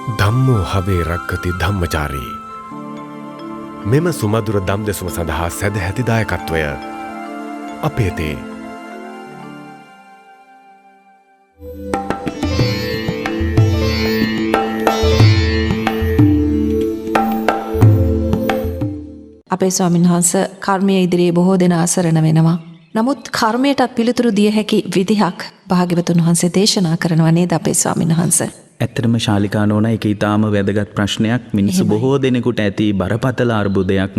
ධම්මෝ හවේ රක්කති ධම්මචාරී. මෙම සුමදුර දම් දෙසුම සඳහා සැදැහැති දායකත්වය අපේතේ. අපේ ස්වාමීන් වහන්සේ කර්මය ඉදිරියේ බොහෝ දෙනා අසරණ වෙනවා. නමුත් කර්මයටත් පිළිතුරු දිය හැකි විදිහක් භාග්‍යවතුන් වහන්සේ දේශනා කරනවා නේද අපේ ස්වාමීන් වහන්සේ? ඇත්තටම ශාලිකා නෝනා ඒක ඊටාම වැදගත් ප්‍රශ්නයක්. මිනිස්සු බොහෝ දෙනෙකුට ඇති බරපතල අර්බුදයක්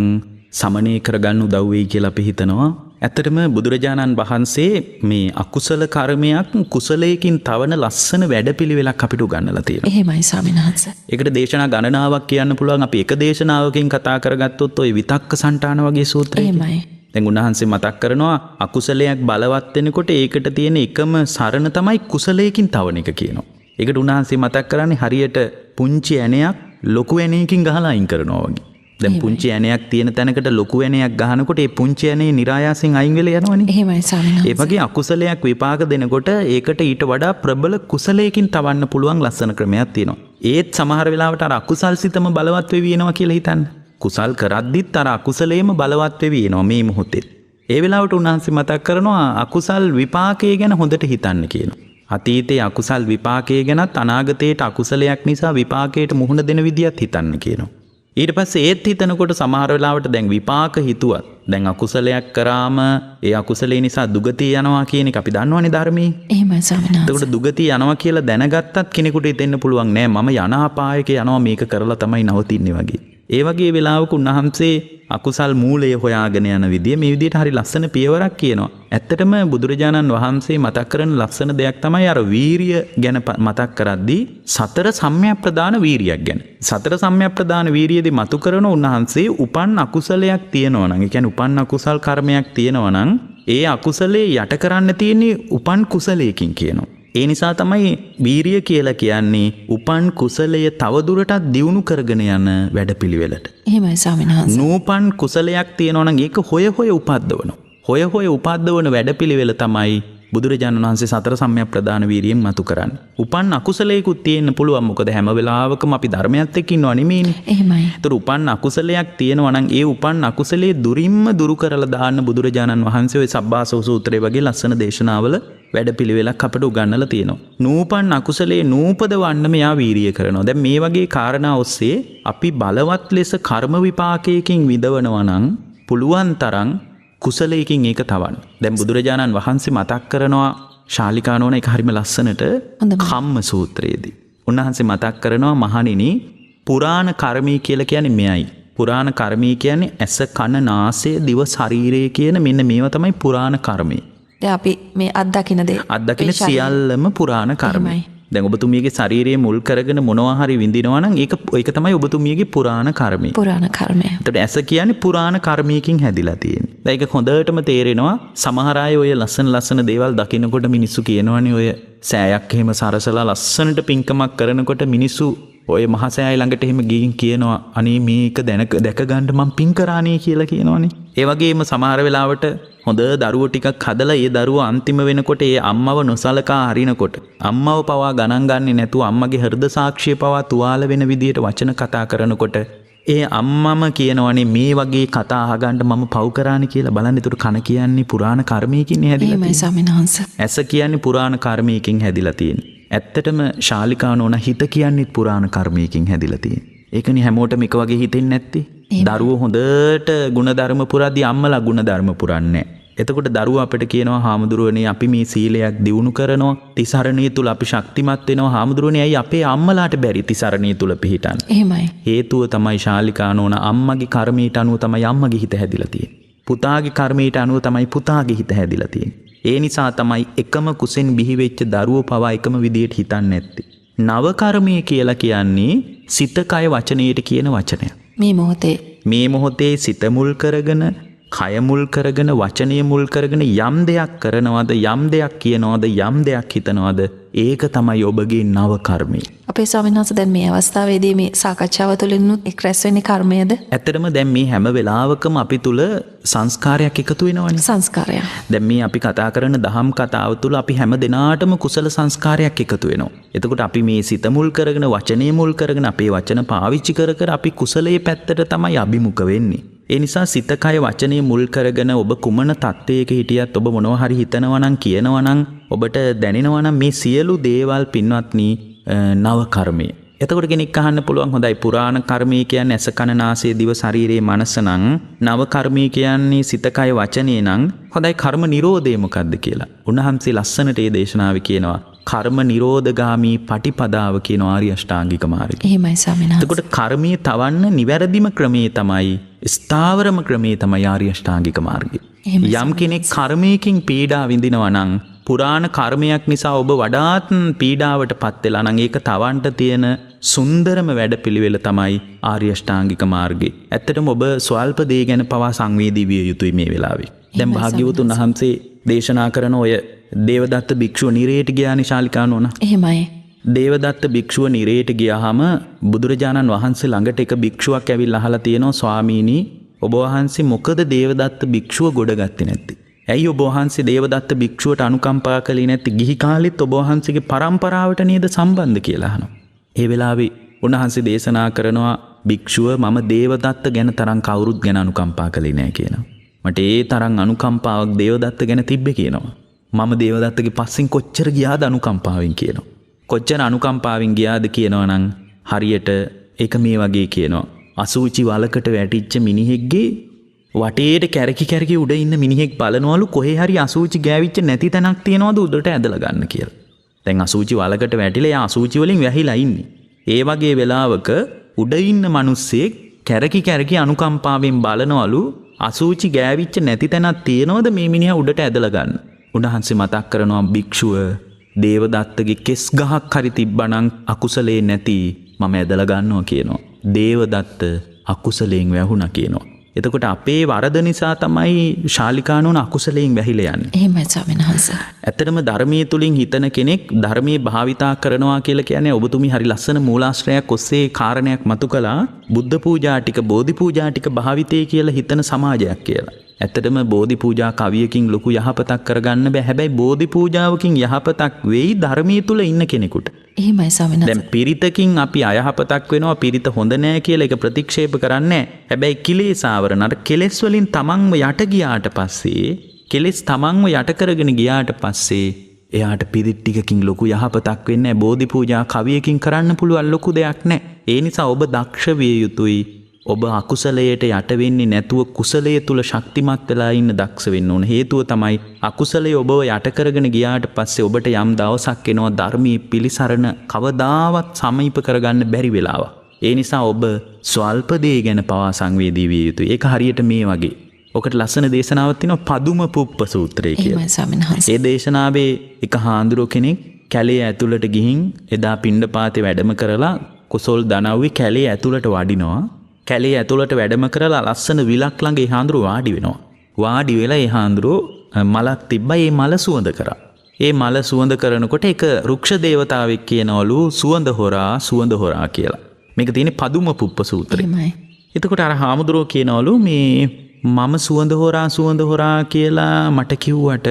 සමනය කරගන්න උදව් වෙයි කියලා අපි හිතනවා. ඇත්තටම බුදුරජාණන් වහන්සේ මේ අකුසල කර්මයක් කුසලයකින් තවන ලස්සන වැඩපිළිවෙලක් අපිට උගන්වලා තියෙනවා. එහෙමයි ස්වාමීන් වහන්සේ. ඒකට දේශනා ගණනාවක් කියන්න පුළුවන්. අපි එක දේශනාවකින් කතා කරගත්තොත් ওই විතක්ක සංඨාන වගේ සූත්‍රය. එහෙමයි. දැන් උන්වහන්සේ මතක් කරනවා අකුසලයක් බලවත් වෙනකොට ඒකට තියෙන එකම සරණ තමයි කුසලයකින් තවන එක කියනවා. ඒකට උන්වහන්සේ මතක් කරන්නේ හරියට පුංචි ඇණයක් ලොකු ඇණයකින් ගහලා අයින් කරනවා වගේ. දැන් පුංචි ඇණයක් තියෙන තැනකට ලොකු ඇණයක් ගහනකොට ඒ පුංචි ඇණේ નિરાයාසයෙන් අයින් වෙලා යනවනේ. එහෙමයි ස්වාමීන් වහන්සේ. ඒ වගේ අකුසලයක් විපාක දෙනකොට ඒකට ඊට වඩා ප්‍රබල කුසලයකින් තවන්න පුළුවන් ලස්සන ක්‍රමයක් තියෙනවා. ඒත් සමහර වෙලාවට අර අකුසල් සිතම බලවත් වෙවි එනවා කියලා හිතන්න. කුසල් කරද්දිත් අර අකුසලයේම බලවත් වෙවි එනවා මේ මොහොතේ. ඒ වෙලාවට උන්වහන්සේ මතක් කරනවා අකුසල් විපාකය ගැන හොඳට හිතන්න කියනවා. අතීතයේ අකුසල් විපාකයේ ගැනත් අනාගතයේට අකුසලයක් නිසා විපාකයට මුහුණ දෙන විදියත් හිතන්න කියනවා. ඊට පස්සේ ඒත් හිතනකොට සමහර වෙලාවට දැන් විපාක හිතුවත් දැන් අකුසලයක් කරාම ඒ අකුසලේ නිසා දුගතිය යනවා කියන එක අපි දන්නවනේ ධර්මයේ. එහෙමයි ස්වාමීන් වහන්සේ. එතකොට දුගතිය යනවා කියලා දැනගත්තත් කෙනෙකුට හිතෙන්න පුළුවන් නෑ මම යන අපායක යනවා මේක කරලා තමයි නවතින්නේ වගේ. ඒ වගේ වෙලාවක උන්වහන්සේ අකුසල් මූලය හොයාගෙන යන විදිය මේ විදිහට හරි ලස්සන පියවරක් කියනවා. ඇත්තටම බුදුරජාණන් වහන්සේ මතක් කරන ලස්සන දෙයක් තමයි අර වීරිය ගැන මතක් කරද්දී සතර සම්‍යක් ප්‍රදාන වීරියක් ගැන. සතර සම්‍යක් ප්‍රදාන වීරියේදී මතු කරන උන්වහන්සේ උපන් අකුසලයක් තියෙනවා නම්, ඒ කියන්නේ උපන් අකුසල් කර්මයක් තියෙනවා නම් ඒ අකුසලේ යට කරන්න තියෙන්නේ උපන් කුසලයකින් කියනවා. ඒ නිසා තමයි වීරිය කියලා කියන්නේ උපන් කුසලය තවදුරටත් දියුණු කරගෙන යන වැඩපිළිවෙලට. එහෙමයි ස්වාමීන් වහන්සේ. නූපන් කුසලයක් තියෙනවා නම් ඒක හොය හොය උපද්දවනවා. හොය හොය උපද්දවන වැඩපිළිවෙල තමයි බුදුරජාණන් වහන්සේ සතර සම්‍යක් ප්‍රදාන වීරියෙන් මතු කරන්නේ. උපන් අකුසලයකුත් තියෙන්න පුළුවන්. මොකද හැම වෙලාවකම අපි ධර්මයත් එක්ක ඉන්නව නෙමෙයිනේ. එහෙමයි. ඒතර උපන් අකුසලයක් තියෙනවා නම් ඒ උපන් අකුසලයේ දුරින්ම දුරු කරලා දාන්න බුදුරජාණන් වහන්සේ ওই සබ්බාසව සූත්‍රය වගේ ලස්සන දේශනාවල වැඩපිළිවෙලක් අපට උගන්වලා තියෙනවා. නූපන් අකුසලයේ නූපදවන්න මෙයා වීරිය කරනවා. දැන් මේ වගේ කාරණා ඔස්සේ අපි බලවත් ලෙස කර්ම විපාකයකින් විඳවනවා නම් පුළුවන් තරම් කුසලයකින් ඒක තවන්න. දැන් බුදුරජාණන් වහන්සේ මතක් කරනවා ශාලිකා නෝන ඒක හරිම ලස්සනට කම්ම සූත්‍රයේදී. උන්වහන්සේ මතක් කරනවා මහණෙනි පුරාණ කර්මී කියලා කියන්නේ මෙයයි. පුරාණ කර්මී කියන්නේ ඇස කන නාසය දිව ශරීරය කියන මෙන්න මේවා තමයි පුරාණ කර්මී. දැන් අපි මේ අත්දකින්න දේ අත්දකින්න සියල්ලම පුරාණ කර්මයි. දැන් ඔබතුමියගේ ශරීරයේ මුල් කරගෙන මොනවා හරි විඳිනවා නම් ඒක තමයි ඔබතුමියගේ පුරාණ කර්මය. පුරාණ කර්මය. එතකොට ඇස කියන්නේ පුරාණ කර්මයකින් හැදිලා තියෙන්නේ. දැන් ඒක හොඳටම තේරෙනවා. සමහර අය ඔය ලස්සන දේවල් දකිනකොට මිනිස්සු කියනවනේ ඔය සෑයක් එහෙම සරසලා ලස්සනට පිංකමක් කරනකොට මිනිස්සු ඔය මහසෑය ළඟට එහෙම ගිහින් කියනවා අනේ මේක දැක ගන්න මම පිං කරානේ කියලා කියනවනේ. ඒ වගේම සමහර වෙලාවට හොඳ දරුවෝ ටිකක් හදලා ඒ දරුවෝ අන්තිම වෙනකොට ඒ අම්මව නොසලකා හරිනකොට අම්මව පවා ගණන් ගන්නේ නැතුව අම්මගේ හෘද සාක්ෂිය පවා තුවාල වෙන විදියට වචන කතා කරනකොට ඒ අම්මම කියනවනේ මේ වගේ කතා අහගන්න මම පව් කරානේ කියලා. බලන්න ඒතර කන කියන්නේ පුරාණ කර්මයකින් හැදිලා තියෙන්නේ. එහෙමයි ස්වාමීන් වහන්සේ. ඇස කියන්නේ පුරාණ කර්මයකින් හැදිලා තියෙන්නේ. ඇත්තටම ශාලිකා නෝන හිත කියන්නේත් පුරාණ කර්මයකින් හැදිලා තියෙන්නේ. ඒකනේ හැමෝටම එක වගේ හිතෙන්නේ නැත්තේ. දරුවෝ හොඳට ಗುಣධර්ම පුරද්දී අම්මලා ಗುಣධර්ම පුරන්නේ නැහැ. එතකොට දරුවෝ අපිට කියනවා හාමුදුරුවනේ අපි මේ සීලයක් දියුණු කරනවා. තිසරණිය තුල අපි ශක්තිමත් වෙනවා. හාමුදුරුවනේ ඇයි අපේ අම්මලාට බැරි තිසරණිය තුල පිහිටන්න? එහෙමයි. හේතුව තමයි ශාලිකා නෝන අම්මගේ කර්මයට අනුව තමයි අම්මගේ හිත හැදිලා තියෙන්නේ. පුතාගේ කර්මයට අනුව තමයි පුතාගේ හිත හැදිලා තියෙන්නේ. ඒ නිසා තමයි එකම කුසෙන් බිහි වෙච්ච දරුවෝ පවා එකම විදියට හිතන්නේ නැත්තේ. නව කර්මය කියලා කියන්නේ සිත කය වචනයට කියන වචනය. මේ මොහොතේ සිත මුල් කරගෙන කය මුල් කරගෙන වචනය මුල් කරගෙන යම් දෙයක් කරනවද යම් දෙයක් කියනවද යම් දෙයක් හිතනවද ඒක තමයි ඔබගේ නව කර්මය. අපේ ස්වාමීන් වහන්සේ දැන් මේ අවස්ථාවේදී මේ සාකච්ඡාව තුළින් එක් රැස් වෙන්නේ කර්මයද? ඇත්තටම දැන් මේ හැම වෙලාවකම අපි තුල සංස්කාරයක් එකතු වෙනවනේ. සංස්කාරය. දැන් මේ අපි කතා කරන දහම් කතාව තුළ අපි හැම දිනාටම කුසල සංස්කාරයක් එකතු වෙනවා. එතකොට අපි මේ සිත මුල් කරගෙන වචනේ මුල් කරගෙන අපේ වචන පාවිච්චි කර කර අපි කුසලයේ පැත්තට තමයි අභිමුඛ වෙන්නේ. ඒ නිසා සිත කය වචනේ මුල් කරගෙන ඔබ කුමන තත්ත්වයක හිටියත් ඔබ මොනවා හරි හිතනවා නම් කියනවා නම් ඔබට දැනෙනවා නම් මේ සියලු දේවල් පින්වත්නි නව කර්මය. එතකොට කෙනෙක් අහන්න පුළුවන් හොඳයි පුරාණ කර්මය කියන්නේ ඇස කන නාසය දිව ශරීරයේ මනස නම් නව කර්මය කියන්නේ සිත කය වචනේ නම් හොඳයි කර්ම නිරෝධය මොකද්ද කියලා. උන්වහන්සේ ලස්සනට මේ දේශනාවේ කියනවා කර්ම නිරෝධගාමී පටිපදාව කියන ආර්ය අෂ්ටාංගික මාර්ගය. එහෙමයි ස්වාමීන් වහන්සේ. එතකොට කර්මයේ තවන්න නිවැරදිම ක්‍රමේ තමයි ස්ථාවරම ක්‍රමේ තමයි ආර්ය අෂ්ටාංගික මාර්ගය. යම් කෙනෙක් කර්මයකින් පීඩා විඳිනවා නම් පුරාණ කර්මයක් නිසා ඔබ වඩාත් පීඩාවට පත් වෙලා නම් ඒක තවන්ට තියෙන සුන්දරම වැඩපිළිවෙල තමයි ආර්ය අෂ්ටාංගික මාර්ගය. ඇත්තටම ඔබ ස්වල්ප දේ ගැන පවා සංවේදී විය යුතුයි මේ වෙලාවේ. දැන් භාග්‍යවතුන් වහන්සේ දේශනා කරන ඔය දේවදත්ත භික්ෂුව නිරේට ගියානේ ශාලිකා නෝනා. එහෙමයි. දේවදත්ත භික්ෂුව නිරේට ගියාම බුදුරජාණන් වහන්සේ ළඟට එක භික්ෂුවක් ඇවිල්ලා අහලා තියෙනවා ස්වාමීනි ඔබ වහන්සේ මොකද දේවදත්ත භික්ෂුව ගොඩගත්තේ නැත්තේ? ඇයි ඔබ වහන්සේ දේවදත්ත භික්ෂුවට අනුකම්පා කළේ නැත්තේ? ගිහි කාලෙත් ඔබ වහන්සේගේ පරම්පරාවට නේද සම්බන්ධ කියලා අහනවා. ඒ වෙලාවේ උන්වහන්සේ දේශනා කරනවා භික්ෂුව මම දේවදත්ත ගැන තරම් කවුරුත් ගැන අනුකම්පා කළේ නැහැ කියනවා. මට ඒ තරම් අනුකම්පාවක් දේවදත්ත ගැන තිබ්බේ කියනවා. මම දේවදත්තගේ පස්සෙන් කොච්චර ගියාද අනුකම්පාවෙන් කියනවා. කොච්චර අනුකම්පාවෙන් ගියාද කියනවා නම් හරියට ඒක මේ වගේ කියනවා. අසූචි වලකට වැටිච්ච මිනිහෙක්ගේ වටේට කැරකි උඩ ඉන්න මිනිහෙක් බලනවලු කොහේ හරි අසූචි ගෑවිච්ච නැති තැනක් තියනවද උඩට ඇදලා ගන්න කියලා. දැන් අසූචි වලකට වැටිලා යා අසූචි වලින් වැහිලා ඉන්නේ. ඒ වගේ වෙලාවක උඩ ඉන්න මිනිස්සෙක් කැරකි අනුකම්පාවෙන් බලනවලු අසූචි ගෑවිච්ච නැති තැනක් තියනවද මේ මිනිහා උඩට ඇදලා ගන්න. උන්වහන්සේ මතක් කරනවා භික්ෂුව දේවදත්තගේ කෙස් ගහක් හරි තිබ්බනම් අකුසලේ නැති මම ඇදලා ගන්නවා කියනවා. දේවදත්ත අකුසලයෙන් වැහුණා කියනවා. එතකොට අපේ වරද නිසා තමයි ශාලිකානෝන අකුසලයෙන් වැහිලා යන්නේ. එහෙමයි ස්වාමීන් වහන්සේ. ඇත්තටම ධර්මයේ තුලින් හිතන කෙනෙක් ධර්මයේ භාවිතා කරනවා කියලා කියන්නේ ඔබතුමී හරි ලස්සන මූලාශ්‍රයක් ඔස්සේ කාරණයක් මතු කළා බුද්ධ පූජා ටික බෝධි පූජා ටික භාවිතේ කියලා හිතන සමාජයක් කියලා. ඇත්තටම බෝධි පූජා කවියකින් ලොකු යහපතක් කරගන්න බෑ. හැබැයි බෝධි පූජාවකින් යහපතක් වෙයි ධර්මයේ තුල ඉන්න කෙනෙකුට. එහෙමයි ස්වාමීන් වහන්සේ. දැන් පිරිතකින් අපි අයහපතක් වෙනවා පිරිත හොඳ නෑ කියලා ඒක ප්‍රතික්ෂේප කරන්නේ නෑ. හැබැයි කිලේසාවරණ අර කෙලෙස් වලින් තමන්ව යට ගියාට පස්සේ කෙලෙස් තමන්ව යට කරගෙන ගියාට පස්සේ එයාට පිරිත් ටිකකින් ලොකු යහපතක් වෙන්නේ නෑ. බෝධි පූජා කවියකින් කරන්න පුළුවන් ලොකු දෙයක් නෑ. ඒ නිසා ඔබ දක්ෂ විය යුතුයි. ඔබ අකුසලයට යට වෙන්නේ නැතුව කුසලයේ තුල ශක්තිමත් වෙලා ඉන්න දක්ෂ වෙන්න ඕන. හේතුව තමයි අකුසලයේ ඔබව යට කරගෙන ගියාට පස්සේ ඔබට යම් දවසක් එනවා ධර්මයේ පිළිසරණ කවදාවත් සමීප කරගන්න බැරි වෙලාවක්. ඒ නිසා ඔබ ස්වල්ප දේ ගැන පවා සංවේදී විය යුතුයි. ඒක හරියට මේ වගේ. ඔකට ලස්සන දේශනාවක් තියෙනවා පදුම පුප්ප සූත්‍රය කියලා. එහෙමයි ස්වාමීන් වහන්සේ. ඒ දේශනාවේ එක හාමුදුරුවෝ කෙනෙක් කැලේ ඇතුළට ගිහින් එදා පිණ්ඩපාතේ වැඩම කරලා කුසල් දනව්වේ කැලේ ඇතුළට වඩිනවා. කැලේ ඇතුළට වැඩම කරලා ලස්සන විලක් ළඟ ඒ හාඳුරු වාඩි වෙනවා. වාඩි වෙලා ඒ හාඳුරු මලක් තිබ්බා. ඒ මල සුවඳ කරා. ඒ මල සුවඳ කරනකොට ඒක රුක්ෂ දේවතාවෙක් කියනවලු සුවඳ හොරා කියලා. මේක තියෙන්නේ පදුම පුප්ප සූත්‍රේ. එහෙමයි. එතකොට අර හාමුදුරුවෝ කියනවලු මේ මම සුවඳ හොරා කියලා මට කිව්වට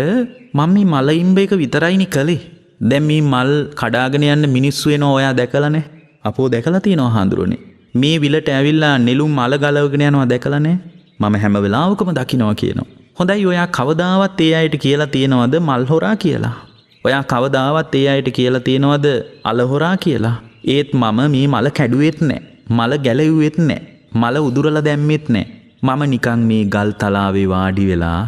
මම මේ මල ඉම්බ එක විතරයිනේ කළේ. දැන් මේ මල් කඩාගෙන යන්න මිනිස්සු එනවා ඔයා දැකලා නැහැ. අපෝ දැකලා තියෙනවා හාමුදුරුවනේ. මේ විලට ඇවිල්ලා නෙළුම් මල ගලවගෙන යනවා දැකලා නැහැ. මම හැම වෙලාවකම දකින්නවා කියනවා. හොඳයි ඔයා කවදාවත් ඒ අයට කියලා තියනවද මල් හොරා කියලා? ඔයා කවදාවත් ඒ අයට කියලා තියනවද අල හොරා කියලා? ඒත් මම මේ මල කැඩුවෙත් නැහැ. මල ගැලෙව්වෙත් නැහැ. මල උදුරලා දැම්මෙත් නැහැ. මම නිකන් මේ ගල් තලාවේ වාඩි වෙලා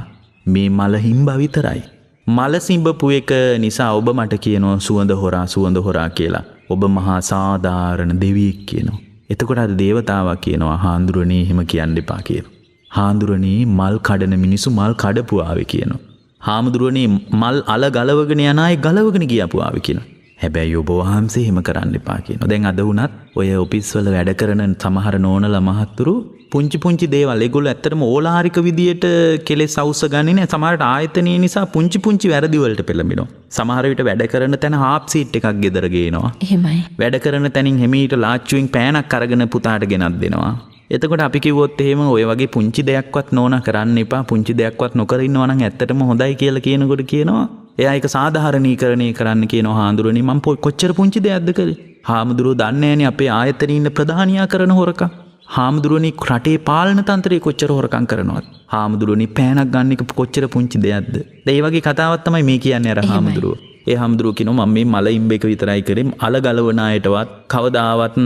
මේ මල හිම්බා විතරයි. මල සිඹපු එක නිසා ඔබ මට කියනවා සුවඳ හොරා කියලා. ඔබ මහා සාධාරණ දෙවියෙක් කියනවා. එතකොට අර දේවතාවා කියනවා හාඳුරනේ එහෙම කියන්න එපා කියලා. හාඳුරනේ මල් කඩන මිනිස්සු මල් කඩපු ආවේ කියනවා. හාමුදුරනේ මල් අල ගලවගෙන යන අය ගලවගෙන ගියපු ආවේ කියනවා. හැබැයි ඔබ වහන්සේ එහෙම කරන්න එපා කියනවා. දැන් අද වුණත් ඔය ඔෆිස් වල වැඩ කරන සමහර නෝනලා මහත්තුරු පුංචි දේවල් ඒගොල්ලෝ ඇත්තටම ඕලාරික විදියට කෙලෙස් අවශ්‍ය ගන්නේ නැහැ. සමහරට ආයතනයේ නිසා පුංචි වැරදි වලට පෙළඹෙනවා. සමහර විට වැඩ කරන තැන හාප් සීට් එකක් ගෙදර ගේනවා. එහෙමයි. වැඩ කරන තැනින් හැමීට ලාච්චුවෙන් පෑනක් අරගෙන පුතාට ගෙනත් දෙනවා. එතකොට අපි කිව්වොත් එහෙම ඔය වගේ පුංචි දෙයක්වත් නෝනා කරන්න එපා. පුංචි දෙයක්වත් නොකර ඉන්නවා නම් ඇත්තටම හොඳයි කියලා කියනකොට කියනවා එයා ඒක සාධාරණීකරණය කරන්න කියනවා හාමුදුරනේ මම කොච්චර පුංචි දෙයක්ද කළේ. හාමුදුරුවෝ දන්නේ නැහනේ අපේ ආයතනයේ ඉන්න ප්‍රධානියා කරන හොරකම්. හාමුදුරුවනේ රටේ පාලන තන්ත්‍රයේ කොච්චර හොරකම් කරනවද? හාමුදුරුවනේ පෑනක් ගන්න එක කොච්චර පුංචි දෙයක්ද? ඒ වගේ කතාවක් තමයි මේ කියන්නේ අර හාමුදුරුවෝ. ඒ හාමුදුරුවෝ කියනවා මම මේ මල ඉම්බේක විතරයි කරේ. අල ගලවන අයටවත් කවදාවත්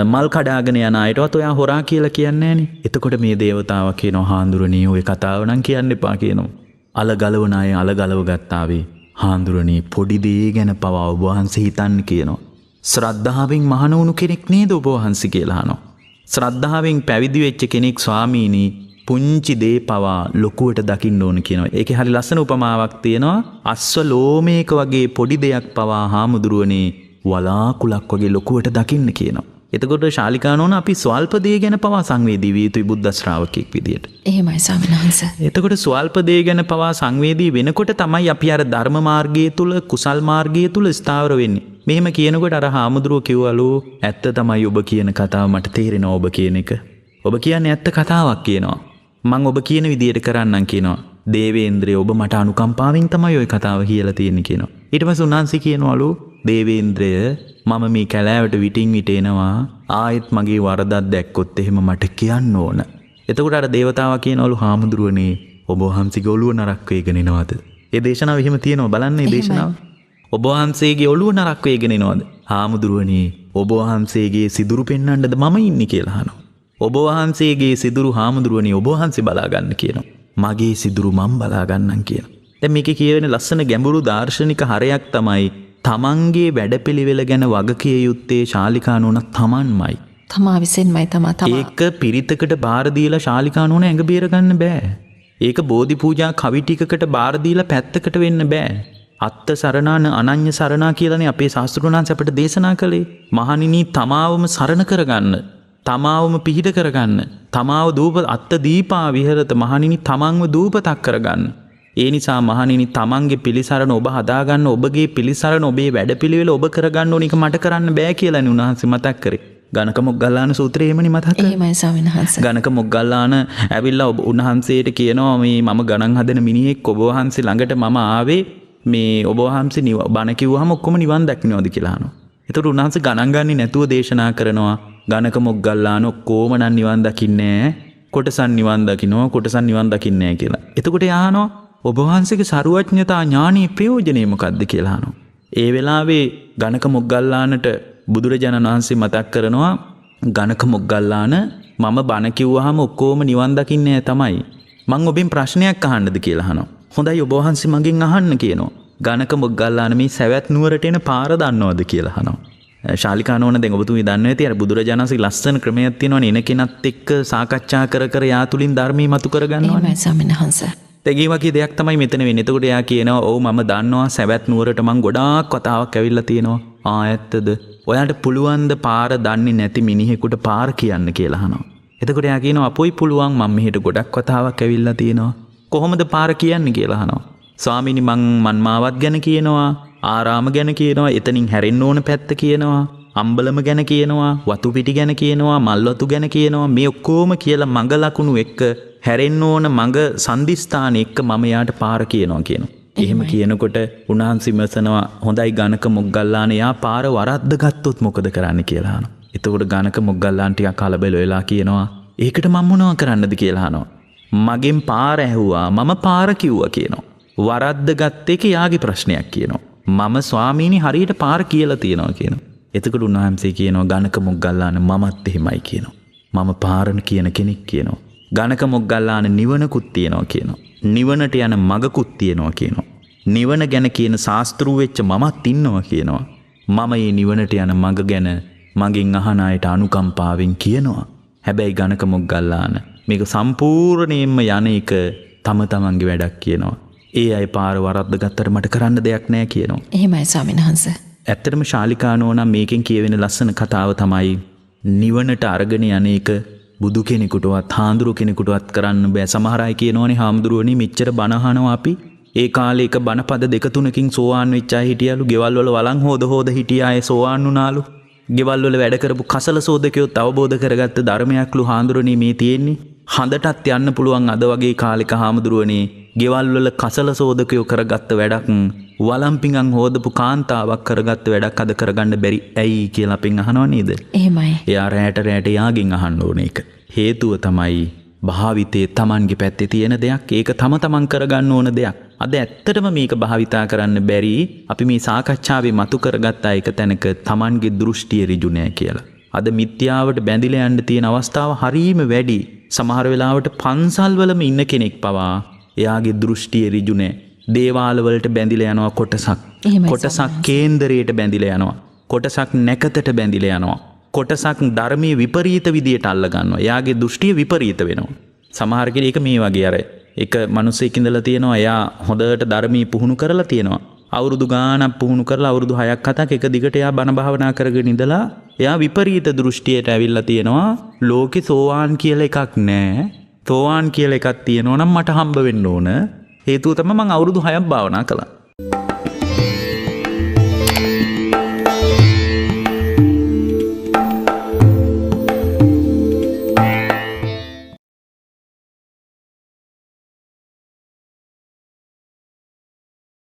මල් කඩාගෙන යන අයටවත් ඔයා හොරා කියලා කියන්නේ නැහනේ. එතකොට මේ දේවතාවා කියනවා හාමුදුරනේ ඔය කතාව නම් කියන්න එපා කියනවා. අල ගලවන අය අල ගලව ගත්තාවේ හාමුදුරනේ පොඩි දේ ගැන පවා ඔබ වහන්සේ හිතන්න කියනවා. ශ්‍රද්ධාවෙන් මහණ වුණු කෙනෙක් නේද ඔබ වහන්සේ කියලා අහනවා. ශ්‍රද්ධාවෙන් පැවිදි වෙච්ච කෙනෙක් ස්වාමීනි පුංචි දේ පවා ලොකුවට දකින්න ඕන කියනවා. ඒකේ හරි ලස්සන උපමාවක් තියෙනවා. අස්ව ලෝමයක වගේ පොඩි දෙයක් පවා හාමුදුරුවනේ වලාකුලක් වගේ ලොකුවට දකින්න කියනවා. එතකොට ශාලිකානෝන අපි ස්වල්ප දේ ගැන පවා සංවේදී විය යුතුයි බුද්ධ ශ්‍රාවකෙක් විදියට. එහෙමයි ස්වාමීන් වහන්සේ. එතකොට ස්වල්ප දේ ගැන පවා සංවේදී වෙනකොට තමයි අපි අර ධර්ම මාර්ගයේ තුල කුසල් මාර්ගයේ තුල ස්ථාවර වෙන්නේ. මෙහෙම කියනකොට අර හාමුදුරුවෝ කිව්වලු ඇත්ත තමයි ඔබ කියන කතාව මට තේරෙනවා ඔබ කියන එක. ඔබ කියන්නේ ඇත්ත කතාවක් කියනවා. මම ඔබ කියන විදියට කරන්නම් කියනවා. දේවේන්ද්‍රය ඔබ මට අනුකම්පාවෙන් තමයි ওই කතාව කියලා තියෙන්නේ කියනවා. ඊට පස්සේ උන්වහන්සේ කියනවලු දේවේන්ද්‍රය මම මේ කැලෑවට විටින් විට එනවා ආයෙත් මගේ වරදක් දැක්කොත් එහෙම මට කියන්න ඕන. එතකොට අර දේවතාවා කියනවලු හාමුදුරුවනේ ඔබ වහන්සේගේ ඔළුව නරක් වේගෙන එනවද? ඒ දේශනාව එහෙම තියෙනවා බලන්න මේ දේශනාව. ඔබ වහන්සේගේ ඔළුව නරක් වේගෙන එනවද? හාමුදුරුවනේ ඔබ වහන්සේගේ සිදුරු පෙන්වන්නද මම ඉන්නේ කියලා අහනවා. ඔබ වහන්සේගේ සිදුරු හාමුදුරුවනේ ඔබ වහන්සේ බලා ගන්න කියනවා. මගේ සිදුරු මම බලා ගන්නම් කියනවා. දැන් මේකේ කියවෙන ලස්සන ගැඹුරු දාර්ශනික හරයක් තමයි තමන්ගේ වැඩපිළිවෙල ගැන වගකිය යුත්තේ ශාලිකානෝන තමන්මයි. තමා විසින්මයි තමා. ඒක පිරිතකට බාර දීලා ශාලිකානෝන ඇඟ බේර ගන්න බෑ. ඒක බෝධි පූජා කවි ටිකකට බාර දීලා පැත්තකට වෙන්න බෑ. අත්ත සරණාන අනඤ්‍ය සරණා කියලානේ අපේ ශාස්ත්‍රඥාන්ස අපිට දේශනා කළේ. මහණෙනි තමාවම සරණ කරගන්න. තමාවම පිහිට කරගන්න. තමාව දූප අත්ත දීපා විහෙරත මහණෙනි තමන්ව දූපතක් කරගන්න. ඒ නිසා මහණෙනි තමන්ගේ පිළිසරණ ඔබ හදාගන්න ඔබගේ පිළිසරණ ඔබේ වැඩපිළිවෙල ඔබ කරගන්න ඕන එක මට කරන්න බෑ කියලානේ උන්වහන්සේ මතක් කරේ. ගණක මොග්ගල්ලාන සූත්‍රයේ එහෙමනේ මතක් කරේ. එහෙමයි ස්වාමීන් වහන්සේ. ගණක මොග්ගල්ලාන ඇවිල්ලා ඔබ උන්වහන්සේට කියනවා මේ මම ගණන් හදන මිනිහෙක් ඔබ වහන්සේ ළඟට මම ආවේ මේ ඔබ වහන්සේ බණ කිව්වහම ඔක්කොම නිවන් දකින්නවද කියලා අහනවා. ඒතකොට උන්වහන්සේ ගණන් ගන්නේ නැතුව දේශනා කරනවා ගණක මොග්ගල්ලාන ඔක්කොම නම් නිවන් දකින්නේ නැහැ. කොටසන් නිවන් දකින්නවා කොටසන් නිවන් දකින්නේ නැහැ කියලා. එතකොට යහනවා ඔබ වහන්සේගේ සරුවඥතා ඥානීය ප්‍රයෝජනේ මොකක්ද කියලා අහනවා. ඒ වෙලාවේ ගණක මොග්ගල්ලානට බුදුරජාණන් වහන්සේ මතක් කරනවා ගණක මොග්ගල්ලාන මම බණ කිව්වහම ඔක්කොම නිවන් දකින්නේ තමයි. මං ඔබෙන් ප්‍රශ්නයක් අහන්නද කියලා අහනවා. හොඳයි ඔබ වහන්සේ මගෙන් අහන්න කියනවා. ගණක මොග්ගල්ලාන මේ සවැත් නුවරට එන පාර දන්නවද කියලා අහනවා. ශාලිකානෝන දැන් ඔබතුමී දන්නවා ඇති අර බුදුරජාණන් වහන්සේ ලස්සන ක්‍රමයක් තියෙනවනේ එන කෙනත් එක්ක සාකච්ඡා කර යා තුලින් ධර්මී මතු කරගන්නවනේ. එහෙමයි ස්වාමීන් වහන්සේ. ඒ වගේ දෙයක් තමයි මෙතන වෙන්නේ. එතකොට එයා කියනවා ඔව් මම දන්නවා සවැත් නුවරට මං ගොඩාක් කතාවක් ඇවිල්ලා තියෙනවා. ඇත්තද? ඔයාලට පුළුවන් ද පාර දන්නේ නැති මිනිහෙකුට පාර කියන්න කියලා අහනවා. එතකොට එයා කියනවා අපොයි පුළුවන් මම මෙහෙට ගොඩක් කතාවක් ඇවිල්ලා තියෙනවා. කොහොමද පාර කියන්නේ කියලා අහනවා. ස්වාමීනි මං මන්මාවත් ගැන කියනවා, ආරාම ගැන කියනවා, එතනින් හැරෙන්න ඕන පැත්ත කියනවා, අම්බලම ගැන කියනවා, වතු පිටි ගැන කියනවා, මල් වතු ගැන කියනවා. මේ ඔක්කොම කියලා මඟ ලකුණු එක්ක හැරෙන්න ඕන මඟ සන්දිස්ථාන එක්ක මම යාට පාර කියනවා කියනවා. එහෙම කියනකොට උන්වහන්සේ විමසනවා හොඳයි ගණක මොග්ගල්ලාන යා පාර වරද්ද ගත්තොත් මොකද කරන්න කියලා අහනවා. එතකොට ගණක මොග්ගල්ලාන් ටිකක් කලබල වෙලා කියනවා ඒකට මම මොනව කරන්නද කියලා අහනවා. මගෙන් පාර ඇහුවා මම පාර කිව්වා කියනවා. වරද්ද ගත්ත එක යාගේ ප්‍රශ්නයක් කියනවා. මම ස්වාමීනි හරියට පාර කියලා තියනවා කියනවා. එතකොට උන්වහන්සේ කියනවා ගණක මොග්ගල්ලාන මමත් එහෙමයි කියනවා. මම පාරණ කියන කෙනෙක් කියනවා. ගණක මොග්ගල්ලාන නිවනකුත් තියනවා කියනවා. නිවනට යන මගකුත් තියනවා කියනවා. නිවන ගැන කියන ශාස්ත්‍රූ වෙච්ච මමත් ඉන්නවා කියනවා. මම මේ නිවනට යන මග ගැන මගෙන් අහන අයට අනුකම්පාවෙන් කියනවා. හැබැයි ගණක මොග්ගල්ලාන මේක සම්පූර්ණයෙන්ම යන එක තම තමන්ගේ වැඩක් කියනවා. ඒ අය පාර වරද්ද ගත්තට මට කරන්න දෙයක් නැහැ කියනවා. එහෙමයි ස්වාමීන් වහන්සේ. ඇත්තටම ශාලිකානෝ නම් මේකෙන් කියවෙන ලස්සන කතාව තමයි නිවනට අරගෙන යන්නේක බුදු කෙනෙකුටවත් හාමුදුරු කෙනෙකුටවත් කරන්න බෑ. සමහර අය කියනෝනේ හාමුදුරුවනේ මෙච්චර බණ අහනවා අපි. ඒ කාලේ එක බණපද දෙක තුනකින් සෝවාන් වෙච්ච අය හිටියලු. ගෙවල් වල වළං හොද හිටිය අය සෝවාන් වුණාලු. ගෙවල් වල වැඩ කරපු කසල සෝදකයොත් අවබෝධ කරගත්ත ධර්මයක්ලු හාමුදුරනේ මේ තියෙන්නේ. හඳටත් යන්න පුළුවන් අද වගේ කාලෙක හාමුදුරුවනේ ගෙවල් වල කසල සෝදකයෝ කරගත්ත වැඩක් වළම්පිඟන් හොදපු කාන්තාවක් කරගත්ත වැඩක් අද කරගන්න බැරි ඇයි කියලා අපෙන් අහනව නේද? එහෙමයි. එයා රැට යාගෙන් අහන්න ඕන එක. හේතුව තමයි භාවිතේ Tamanගේ පැත්තේ තියෙන දෙයක්. ඒක තමන් කරගන්න ඕන දෙයක්. අද ඇත්තටම මේක භාවිතා කරන්න බැරි අපි මේ සාකච්ඡාවේ මතු කරගත්තා එක තැනක Tamanගේ දෘෂ්ටිය ඍජු නැහැ කියලා. අද මිත්‍යාවට බැඳිලා යන්න තියෙන අවස්ථාව හරීම වැඩි. සමහර වෙලාවට පන්සල්වලම ඉන්න කෙනෙක් පවා එයාගේ දෘෂ්ටිය ඍජු නැහැ. දේවාල වලට බැඳිලා යනවා කොටසක්. කොටසක් කේන්දරයට බැඳිලා යනවා. කොටසක් නැකතට බැඳිලා යනවා. කොටසක් ධර්මයේ විපරීත විදියට අල්ල ගන්නවා. එයාගේ දෘෂ්ටිය විපරීත වෙනවා. සමහර කෙනෙක් මේ වගේ අර එක මිනිසෙක් ඉඳලා තියෙනවා. එයා හොඳට ධර්මයේ පුහුණු කරලා තියෙනවා. අවුරුදු ගාණක් පුහුණු කරලා අවුරුදු 6ක් 7ක් එක දිගට එයා බණ භාවනා කරගෙන ඉඳලා එයා විපරීත දෘෂ්ටියට ඇවිල්ලා තියෙනවා. ලෝකේ සෝවාන් කියලා එකක් නැහැ. සෝවාන් කියලා එකක් තියෙනවා නම් මට හම්බ වෙන්න ඕන. හේතුව තමයි මම අවුරුදු 6ක් භාවනා කළා.